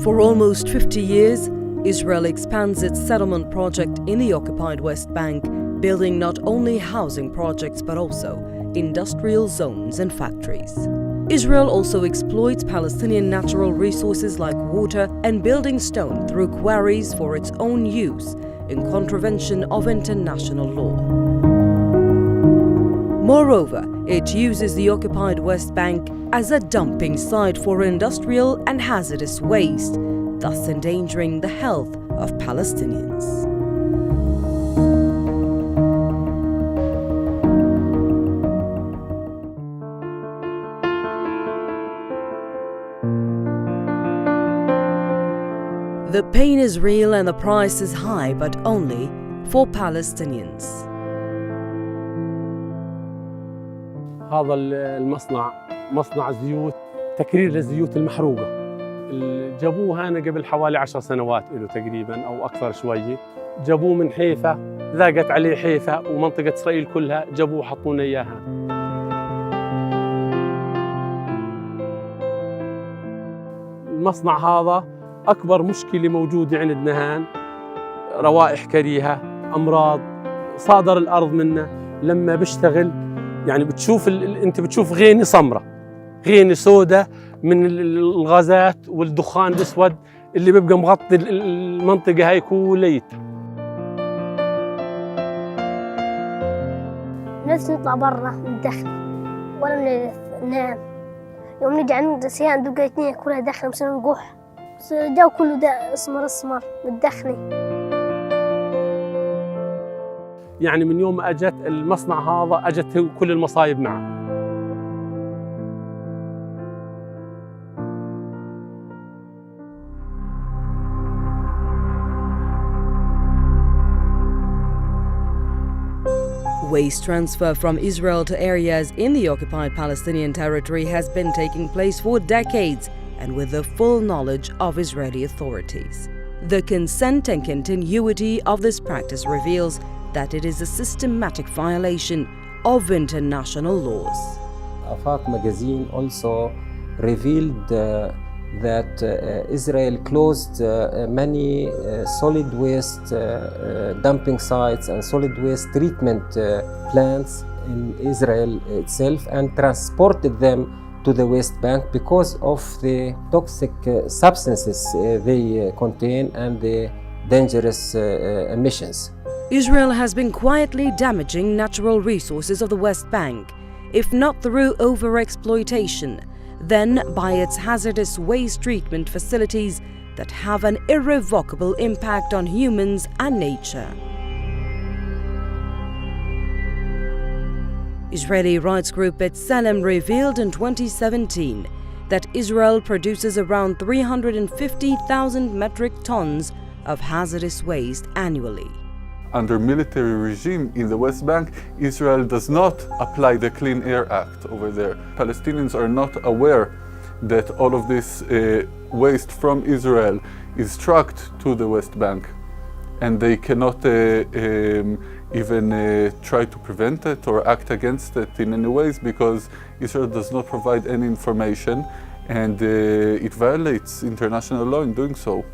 For almost 50 years, Israel expands its settlement project in the occupied West Bank, building not only housing projects but also industrial zones and factories. Israel also exploits Palestinian natural resources like water and building stone through quarries for its own use, in contravention of international law. Moreover, it uses the occupied West Bank as a dumping site for industrial and hazardous waste, thus endangering the health of Palestinians. The pain is real and the price is high, but only for Palestinians. هذا المصنع مصنع زيوت تكرير للزيوت المحروقة. جابوه هنا قبل حوالي 10 سنوات له تقريبا أو أكثر شوية. جابوه من حيفا، ذاقت عليه حيفا ومنطقة إسرائيل كلها، جابوه وحطونا إياها. المصنع هذا أكبر مشكلة موجودة عندنا هان، روائح كريهة، أمراض، صادر الأرض منه. لما بيشتغل يعني بتشوف أنت بتشوف غينة سمراء، غينة سوداء من الغازات والدخان الأسود اللي بيبقى مغطي المنطقة هاي كليتها. نفسي نطلع برا ندخن ولا ننام. يوم نجي عند سيان دقيتني كلها دخن مثلا نقح. الجو كله ده اسمر متدخني. يعني من يوم ما اجت المصنع هذا اجت كل المصايب معه. Waste transfer from Israel to areas in the occupied Palestinian territory has been taking place for decades, and with the full knowledge of Israeli authorities. The consent and continuity of this practice reveals that it is a systematic violation of international laws. Afaq magazine also revealed that Israel closed many solid waste dumping sites and solid waste treatment plants in Israel itself and transported them to the West Bank because of the toxic substances they contain and the dangerous emissions. Israel has been quietly damaging natural resources of the West Bank, if not through overexploitation, then by its hazardous waste treatment facilities that have an irrevocable impact on humans and nature. Israeli rights group B'Tselem revealed in 2017 that Israel produces around 350,000 metric tons of hazardous waste annually. Under military regime in the West Bank, Israel does not apply the Clean Air Act over there. Palestinians are not aware that all of this waste from Israel is trucked to the West Bank, and they cannot even try to prevent it or act against it in any ways because Israel does not provide any information, and it violates international law in doing so.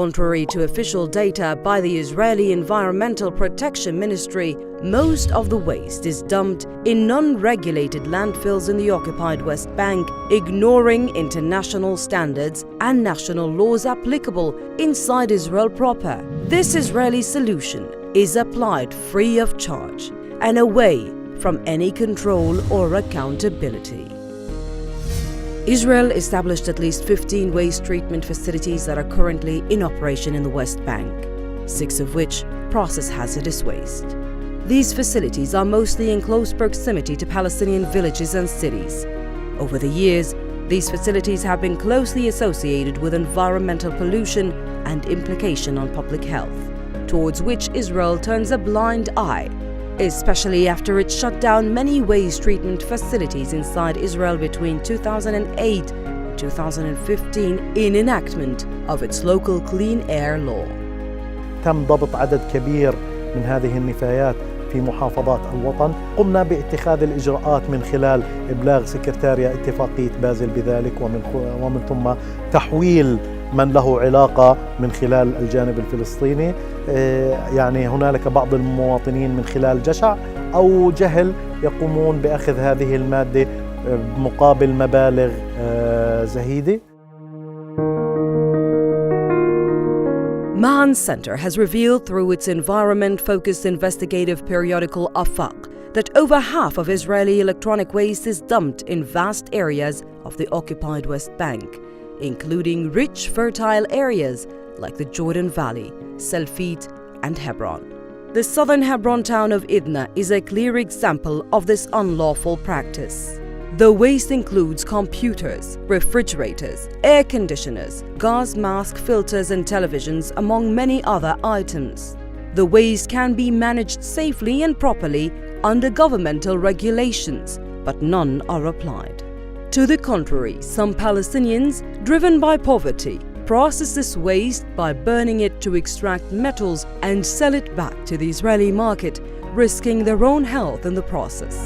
Contrary to official data by the Israeli Environmental Protection Ministry, most of the waste is dumped in non-regulated landfills in the occupied West Bank, ignoring international standards and national laws applicable inside Israel proper. This Israeli solution is applied free of charge and away from any control or accountability. Israel established at least 15 waste treatment facilities that are currently in operation in the West Bank, 6 of which process hazardous waste. These facilities are mostly in close proximity to Palestinian villages and cities. Over the years, these facilities have been closely associated with environmental pollution and implication on public health, towards which Israel turns a blind eye, especially after it shut down many waste treatment facilities inside Israel between 2008 and 2015 in enactment of its local clean air law. تم ضبط عدد كبير من هذه النفايات في محافظات الوطن. قمنا باتخاذ الإجراءات من خلال إبلاغ سكرتاريا اتفاقية بازل بذلك، ومن ثم تحويل من له علاقة من خلال الجانب الفلسطيني. يعني هنالك بعض المواطنين من خلال جشع أو جهل يقومون بأخذ هذه المادة مقابل مبالغ زهيدة. Mahan Center has revealed through its environment-focused investigative periodical Afaq that over half of Israeli electronic waste is dumped in vast areas of the occupied West Bank, including rich, fertile areas like the Jordan Valley, Selfit, and Hebron. The southern Hebron town of Idna is a clear example of this unlawful practice. The waste includes computers, refrigerators, air conditioners, gas mask filters and televisions, among many other items. The waste can be managed safely and properly under governmental regulations, but none are applied. To the contrary, some Palestinians, driven by poverty, process this waste by burning it to extract metals and sell it back to the Israeli market, risking their own health in the process.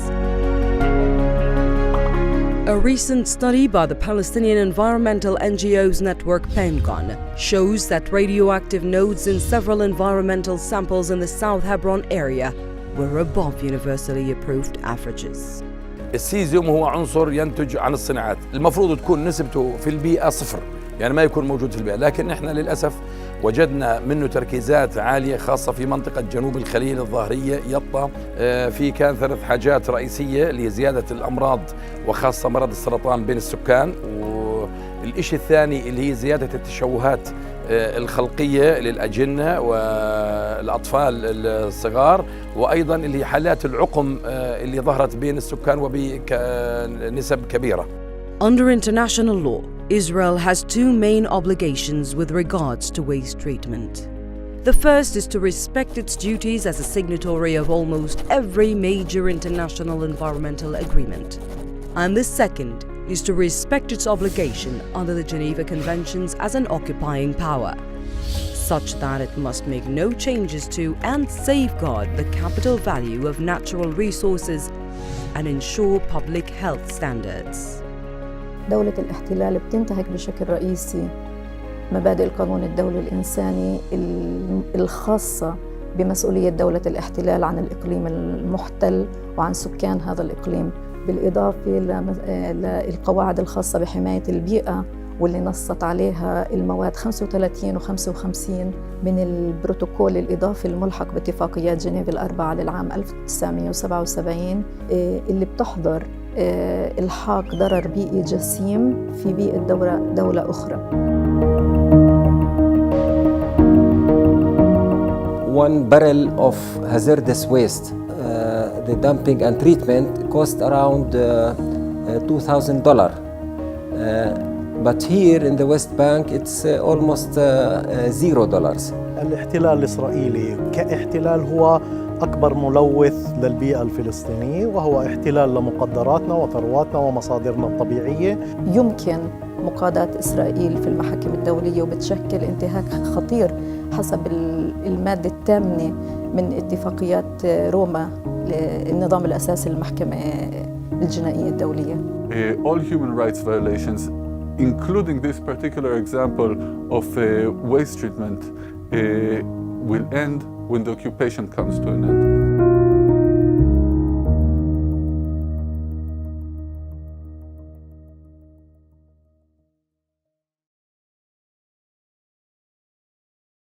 A recent study by the Palestinian environmental NGOs network PENGON shows that radioactive nodes in several environmental samples in the South Hebron area were above universally approved averages. السيزيوم هو عنصر ينتج عن الصناعات، المفروض تكون نسبته في البيئة صفر، يعني ما يكون موجود في البيئة، لكن احنا للأسف وجدنا منه تركيزات عالية خاصة في منطقة جنوب الخليل الظهرية يطا. في كان 3 حاجات رئيسية لزيادة الأمراض وخاصة مرض السرطان بين السكان، والإشي الثاني اللي هي زيادة التشوهات الخلقية للأجنة والأطفال الصغار، وأيضا اللي حالات العقم اللي ظهرت بين السكان وبنسب كبيرة. Under international law, Israel has 2 main obligations with regards to waste treatment. The first is to respect its duties as a signatory of almost every major international environmental agreement. And the second is to respect its obligation under the Geneva Conventions as an occupying power, such that it must make no changes to and safeguard the capital value of natural resources and ensure public health standards. دولة الاحتلال بتنتهك بشكل رئيسي مبادئ القانون الدولي الإنساني الخاصة بمسؤولية دولة الاحتلال عن الإقليم المحتل وعن سكان هذا الإقليم، بالإضافة للقواعد الخاصة بحماية البيئة واللي نصت عليها المواد 35 و55 من البروتوكول الإضافي الملحق باتفاقيات جنيف الأربعة للعام 1977 اللي بتحظر إلحاق ضرر بيئي جسيم في بيئة دولة أخرى. One barrel of hazardous waste, the dumping and treatment cost around $2,000. But here in the West Bank it's almost $0. الاحتلال الإسرائيلي كاحتلال هو أكبر ملوث للبيئة الفلسطينية، وهو احتلال لمقدراتنا وثرواتنا ومصادرنا الطبيعية. يمكن مقاضاة إسرائيل في المحاكم الدولية وبتشكل انتهاك خطير حسب المادة الثامنة من اتفاقيات روما للنظام الأساسي للمحكمة الجنائية الدولية. All human rights violations, including this particular example of waste treatment, will end when the occupation comes to an end.